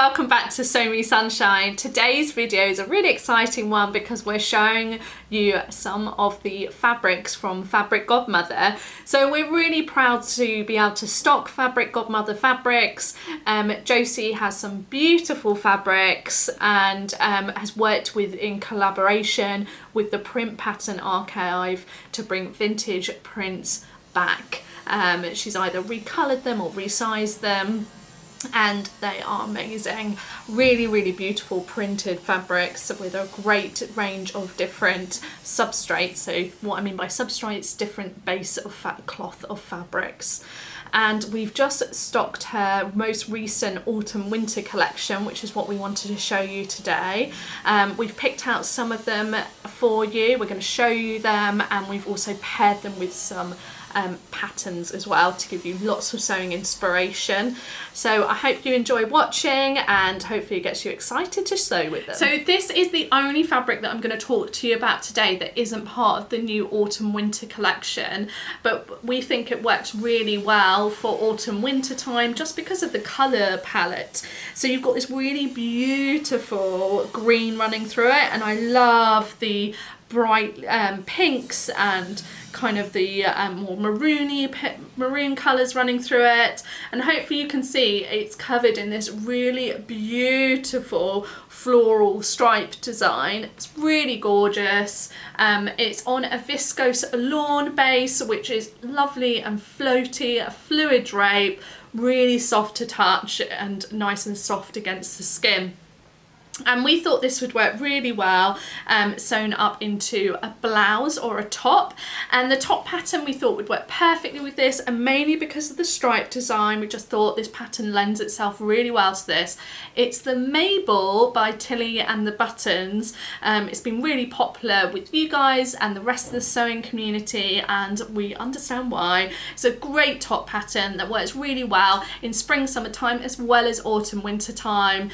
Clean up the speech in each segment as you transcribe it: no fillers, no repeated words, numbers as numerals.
welcome back to Sew Me Sunshine. Today's video is a really exciting one because we're showing you some of the fabrics from Fabric Godmother. So we're really proud to be able to stock Fabric Godmother fabrics. Josie has some beautiful fabrics and has worked in collaboration with the Print Pattern Archive to bring vintage prints back. She's either recolored them or resized them, and they are amazing. Really beautiful printed fabrics with a great range of different substrates. So what I mean by substrates, different base of cloth of fabrics. And we've just stocked her most recent autumn winter collection, which is what we wanted to show you today. We've picked out some of them for you. We're going to show you them, and we've also paired them with some patterns as well to give you lots of sewing inspiration. So I hope you enjoy watching, and hopefully it gets you excited to sew with them. So this is the only fabric that I'm going to talk to you about today that isn't part of the new autumn winter collection, but we think it works really well for autumn winter time just because of the colour palette. So you've got this really beautiful green running through it, and I love the bright pinks and kind of the more maroon colours running through it, and hopefully you can see it's covered in this really beautiful floral stripe design. It's really gorgeous. It's on a viscose lawn base, which is lovely and floaty, a fluid drape, really soft to touch and nice and soft against the skin. And we thought this would work really well sewn up into a blouse or a top, and the top pattern we thought would work perfectly with this, and mainly because of the stripe design we just thought this pattern lends itself really well to this. It's the Mabel by Tilly and the Buttons. It's been really popular with you guys and the rest of the sewing community, and we understand why. It's a great top pattern that works really well in spring summertime as well as autumn winter time,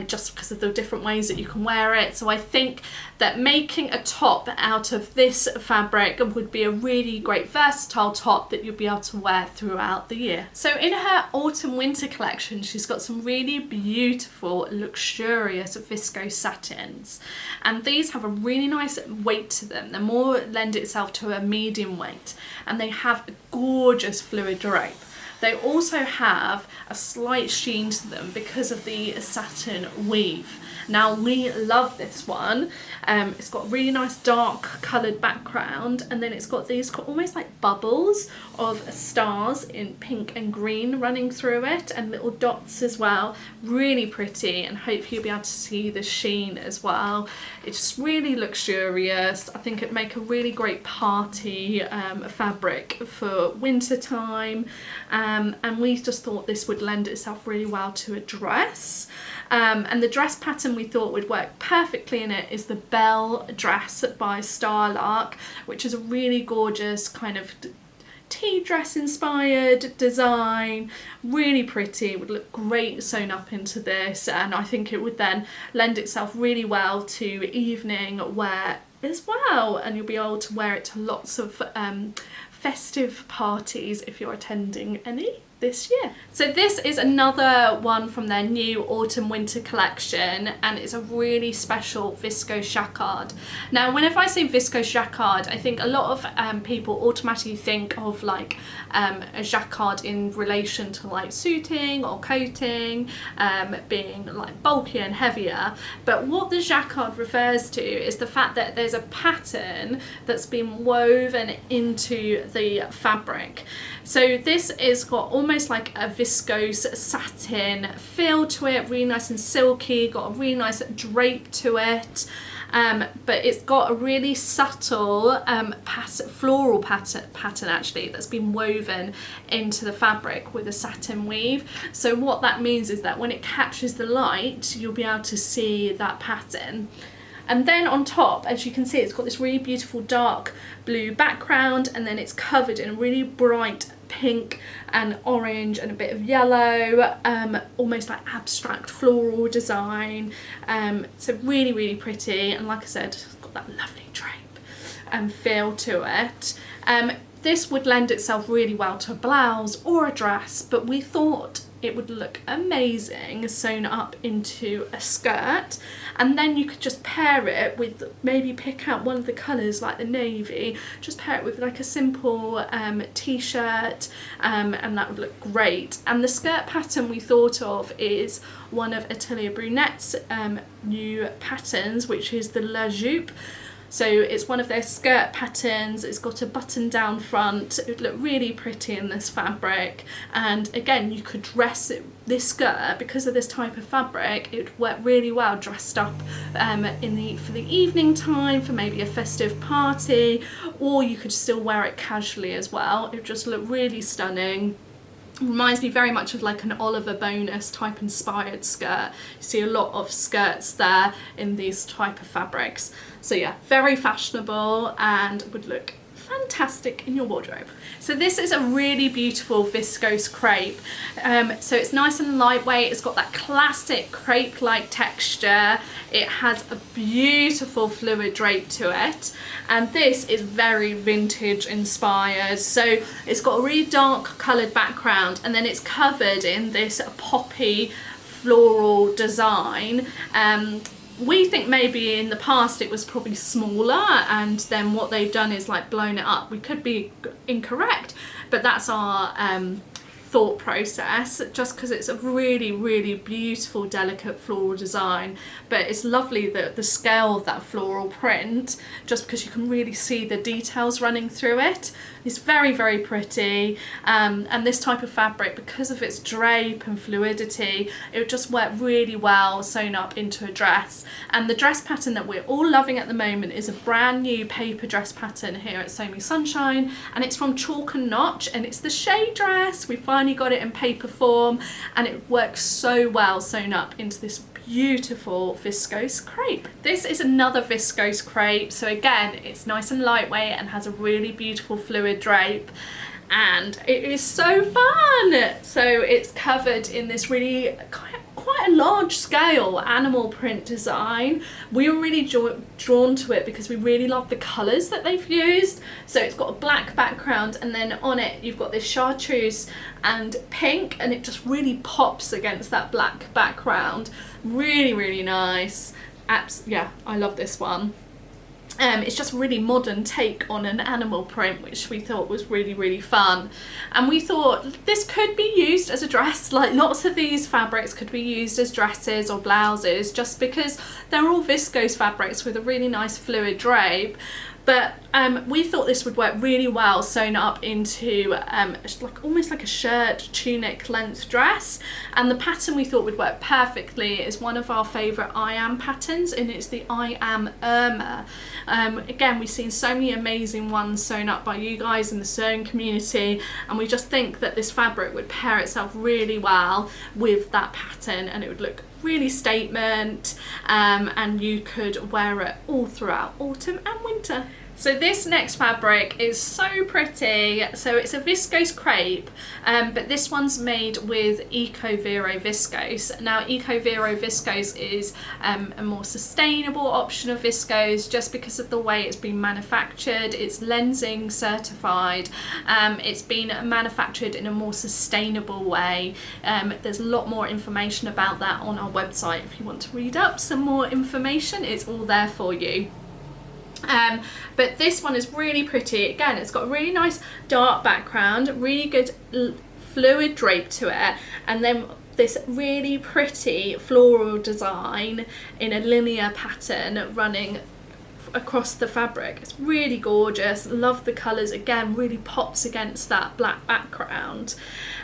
just because of the different ways that you can wear it. So I think that making a top out of this fabric would be a really great versatile top that you'll be able to wear throughout the year. So in her autumn winter collection she's got some really beautiful luxurious viscose satins, and these have a really nice weight to them. They more lend itself to a medium weight, and they have a gorgeous fluid drape. They also have a slight sheen to them because of the satin weave. Now we love this one. It's got a really nice dark coloured background, and then it's got these almost like bubbles of stars in pink and green running through it, and little dots as well. Really pretty, and hopefully you'll be able to see the sheen as well. It's just really luxurious. I think it'd make a really great party fabric for winter time, and we just thought this would lend itself really well to a dress. And the dress pattern we thought would work perfectly in it is the Belle dress by Starlark, which is a really gorgeous kind of tea dress inspired design. Really pretty, would look great sewn up into this, and I think it would then lend itself really well to evening wear as well, and you'll be able to wear it to lots of festive parties if you're attending any this year. So this is another one from their new autumn winter collection, and it's a really special viscose jacquard. Now whenever I say viscose jacquard, I think a lot of people automatically think of like a jacquard in relation to like suiting or coating, being like bulkier and heavier, but what the jacquard refers to is the fact that there's a pattern that's been woven into the fabric. So this is got almost like a viscose satin feel to it, really nice and silky, got a really nice drape to it, but it's got a really subtle floral pattern actually that's been woven into the fabric with a satin weave. So what that means is that when it catches the light you'll be able to see that pattern. And then on top, as you can see, it's got this really beautiful dark blue background, and then it's covered in a really bright pink and orange and a bit of yellow, almost like abstract floral design. So really pretty, and like I said, it's got that lovely drape and feel to it. this would lend itself really well to a blouse or a dress, but we thought it would look amazing sewn up into a skirt, and then you could just pair it with, maybe pick out one of the colours like the navy, just pair it with like a simple t-shirt, and that would look great. And the skirt pattern we thought of is one of Atelier Brunette's new patterns, which is the La Jupe. So it's one of their skirt patterns. It's got a button down front. It would look really pretty in this fabric, and again you could dress this skirt, because of this type of fabric, it would work really well dressed up for the evening time, for maybe a festive party, or you could still wear it casually as well. It would just look really stunning. Reminds me very much of like an Oliver Bonus type inspired skirt. You see a lot of skirts there in these type of fabrics. So yeah, very fashionable and would look fantastic in your wardrobe. So this is a really beautiful viscose crepe. So it's nice and lightweight. It's got that classic crepe-like texture. It has a beautiful fluid drape to it, and this is very vintage inspired. So it's got a really dark coloured background, and then it's covered in this poppy floral design. We think maybe in the past it was probably smaller, and then what they've done is like blown it up. We could be incorrect, but that's our thought process, just because it's a really, really beautiful, delicate floral design. But it's lovely that the scale of that floral print, just because you can really see the details running through it. It's very, very pretty, and this type of fabric, because of its drape and fluidity, it would just work really well sewn up into a dress. And the dress pattern that we're all loving at the moment is a brand new paper dress pattern here at Sew Me Sunshine, and it's from Chalk and Notch, and it's the shade dress. We finally got it in paper form, and it works so well sewn up into this beautiful viscose crepe. This is another viscose crepe, so again it's nice and lightweight and has a really beautiful fluid drape, and it is so fun. So it's covered in this really quite a large scale animal print design. We were really drawn to it because we really love the colours that they've used. So it's got a black background, and then on it you've got this chartreuse and pink, and it just really pops against that black background. Really, really nice. Yeah, I love this one. It's just a really modern take on an animal print, which we thought was really, really fun. And we thought this could be used as a dress, like lots of these fabrics could be used as dresses or blouses, just because they're all viscose fabrics with a really nice fluid drape. But we thought this would work really well sewn up into like almost like a shirt tunic length dress. And the pattern we thought would work perfectly is one of our favourite I Am patterns, and it's the I Am Irma. Again, we've seen so many amazing ones sewn up by you guys in the sewing community, and we just think that this fabric would pair itself really well with that pattern, and it would look really statement, and you could wear it all throughout autumn and winter. So this next fabric is so pretty. So it's a viscose crepe, but this one's made with ECOVERO viscose. Now ECOVERO viscose is a more sustainable option of viscose, just because of the way it's been manufactured. It's lensing certified. It's been manufactured in a more sustainable way. There's a lot more information about that on our website. If you want to read up some more information, it's all there for you. But this one is really pretty. Again, it's got a really nice dark background, really good fluid drape to it, and then this really pretty floral design in a linear pattern running across the fabric. It's really gorgeous. Love the colours. Again, really pops against that black background.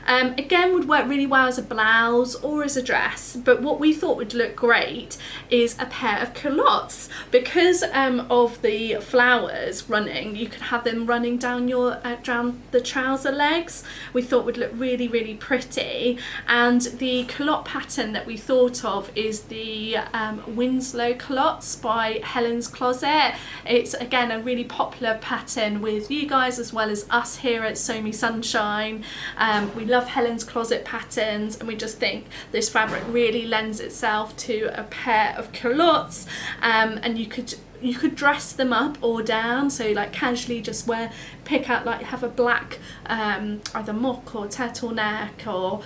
Again, would work really well as a blouse or as a dress, but what we thought would look great is a pair of culottes. Because of the flowers running, you could have them running down your down the trouser legs. We thought would look really, really pretty. And the culotte pattern that we thought of is the Winslow culottes by Helen's Closet. It's again a really popular pattern with you guys as well as us here at Sew Me Sunshine. We love Helen's Closet patterns, and we just think this fabric really lends itself to a pair of culottes, and you could you could dress them up or down, so like casually just pick out, like have a black either mock or turtleneck or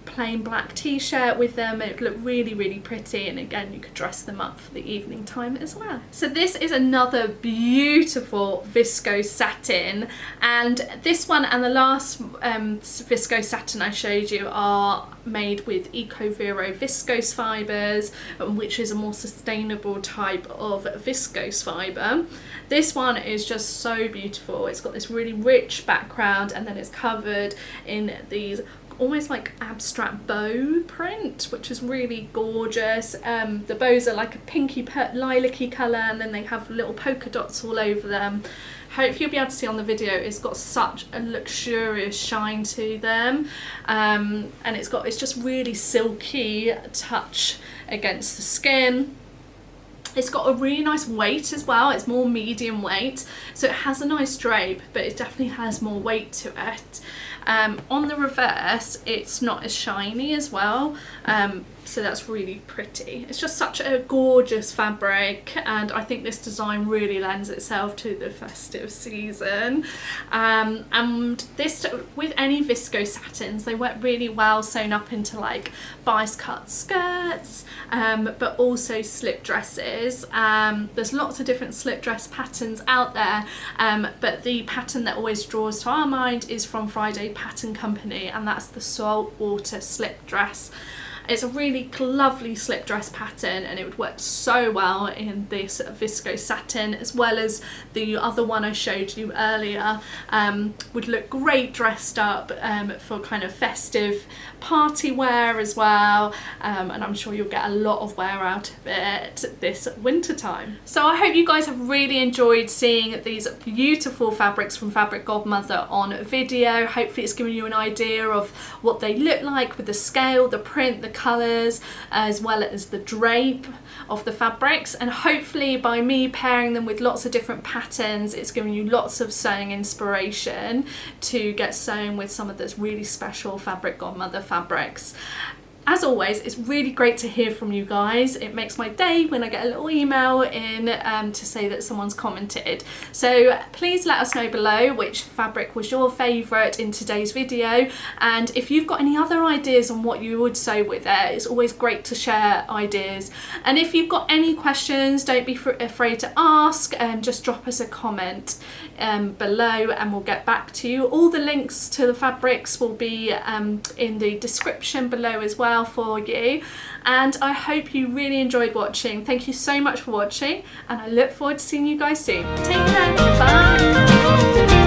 plain black t-shirt with them. It would look really, really pretty, and again you could dress them up for the evening time as well. So this is another beautiful viscose satin, and this one and the last viscose satin I showed you are made with ECOVERO viscose fibres, which is a more sustainable type of viscose fibre. This one is just so beautiful. It's got this really rich background, and then it's covered in these almost like abstract bow print, which is really gorgeous. The bows are like a pinky lilac-y colour, and then they have little polka dots all over them. Hope you'll be able to see on the video, it's got such a luxurious shine to them, and it's just really silky touch against the skin. It's got a really nice weight as well. It's more medium weight, so it has a nice drape, but it definitely has more weight to it. On the reverse, it's not as shiny as well, so that's really pretty. It's just such a gorgeous fabric, and I think this design really lends itself to the festive season. And this, with any viscose satins, they work really well sewn up into like bias cut skirts, but also slip dresses. There's lots of different slip dress patterns out there, but the pattern that always draws to our mind is from Friday Pattern Company, and that's the Saltwater slip dress. It's a really lovely slip dress pattern, and it would work so well in this viscose satin, as well as the other one I showed you earlier. Would look great dressed up for kind of festive party wear as well, and I'm sure you'll get a lot of wear out of it this winter time. So I hope you guys have really enjoyed seeing these beautiful fabrics from Fabric Godmother on video. Hopefully it's given you an idea of what they look like with the scale, the print, the colours, as well as the drape of the fabrics, and hopefully by me pairing them with lots of different patterns, it's giving you lots of sewing inspiration to get sewn with some of those really special Fabric Godmother fabrics. As always, it's really great to hear from you guys. It makes my day when I get a little email in to say that someone's commented. So please let us know below which fabric was your favourite in today's video, and if you've got any other ideas on what you would sew with it, it's always great to share ideas. And if you've got any questions, don't be afraid to ask, just drop us a comment below and we'll get back to you. All the links to the fabrics will be in the description below as well for you, and I hope you really enjoyed watching. Thank you so much for watching, and I look forward to seeing you guys soon. Take care, bye.